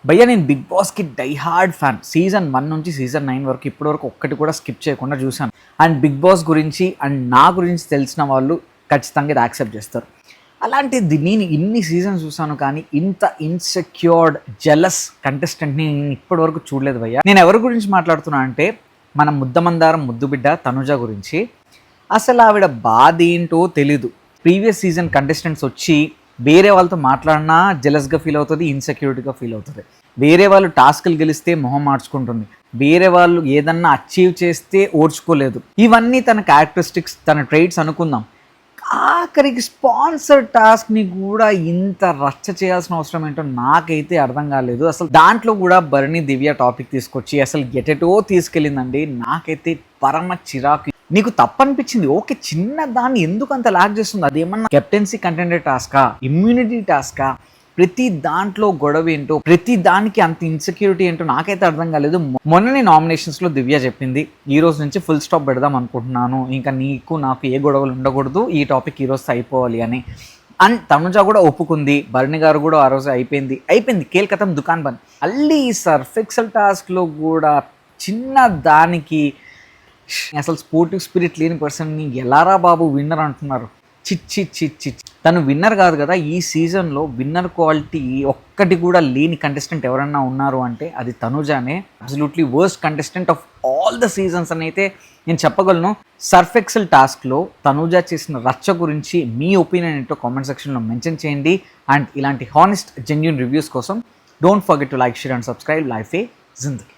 భయ్యా నేను బిగ్ బాస్కి డై హార్డ్ ఫ్యాన్. సీజన్ 1 నుంచి సీజన్ 9 వరకు ఇప్పటివరకు ఒక్కటి కూడా స్కిప్ చేయకుండా చూశాను. అండ్ బిగ్ బాస్ గురించి అండ్ నా గురించి తెలిసిన వాళ్ళు ఖచ్చితంగా ఇది యాక్సెప్ట్ చేస్తారు. అలాంటిది నేను ఇన్ని సీజన్స్ చూసాను కానీ ఇంత ఇన్సెక్యూర్డ్ జెలస్ కంటెస్టెంట్ని నేను ఇప్పటివరకు చూడలేదు భయ్యా. నేను ఎవరి గురించి మాట్లాడుతున్నా అంటే మన ముద్దమందారం ముద్దుబిడ్డ తనుజ గురించి. అసలు ఆవిడ బాధ ఏంటో తెలీదు. ప్రీవియస్ సీజన్ కంటెస్టెంట్స్ వచ్చి వేరే వాళ్ళతో మాట్లాడినా జెలస్గా ఫీల్ అవుతుంది, ఇన్సెక్యూరిటీగా ఫీల్ అవుతుంది. వేరే వాళ్ళు టాస్క్లు గెలిస్తే మొహం మార్చుకుంటుంది, వేరే వాళ్ళు ఏదన్నా అచీవ్ చేస్తే ఓర్చుకోలేదు. ఇవన్నీ తన క్యారెక్టరిస్టిక్స్, తన ట్రైట్స్ అనుకుందాం. ఆఖరికి స్పాన్సర్ టాస్క్ని కూడా ఇంత రచ్చ చేయాల్సిన అవసరం ఏంటో నాకైతే అర్థం కాలేదు. అసలు దాంట్లో కూడా భరణి దివ్య టాపిక్ తీసుకొచ్చి అసలు ఎటెటో తీసుకెళ్ళిందండి. నాకైతే పరమ చిరాకు. నీకు తప్పనిపించింది ఓకే, చిన్న దాన్ని ఎందుకు అంత లాగ్ చేస్తుంది? అదేమన్నా కెప్టెన్సీ కంటెండెడ్ టాస్కా, ఇమ్యూనిటీ టాస్కా? ప్రతి దాంట్లో గొడవ ఏంటో, ప్రతి దానికి అంత ఇన్సెక్యూరిటీ ఏంటో నాకైతే అర్థం కాలేదు. మొన్ననే నామినేషన్స్లో దివ్య చెప్పింది ఈ రోజు నుంచి ఫుల్ స్టాప్ పెడదాం అనుకుంటున్నాను, ఇంకా నీకు నాకు ఏ గొడవలు ఉండకూడదు, ఈ టాపిక్ ఈ రోజు అయిపోవాలి అని. అండ్ తనుజ కూడా ఒప్పుకుంది, భరణి గారు కూడా ఆ రోజు అయిపోయింది కేల్కతం దుకాన్ బంద్. మళ్ళీ ఈ సర్ఫెక్సల్ టాస్క్లో కూడా చిన్న దానికి అసలు స్పోర్టివ్ స్పిరిట్ లేని పర్సన్ని ఎలారా బాబు విన్నర్ అంటున్నారు. చిచ్చి తను విన్నర్ కాదు కదా. ఈ సీజన్లో విన్నర్ క్వాలిటీ ఒక్కటి కూడా లేని కంటెస్టెంట్ ఎవరన్నా ఉన్నారు అంటే అది తనుజానే. Absolutely worst contestant of all the seasons అని అయితే నేను చెప్పగలను. సర్ఫెక్సల్ టాస్క్లో తనుజ చేసిన రచ్చ గురించి మీ ఒపీనియన్ ఏంటో కామెంట్ సెక్షన్లో మెన్షన్ చేయండి. అండ్ ఇలాంటి హానెస్ట్ జెన్యూన్ రివ్యూస్ కోసం don't forget to like, share and subscribe life ఏ జిందగీ.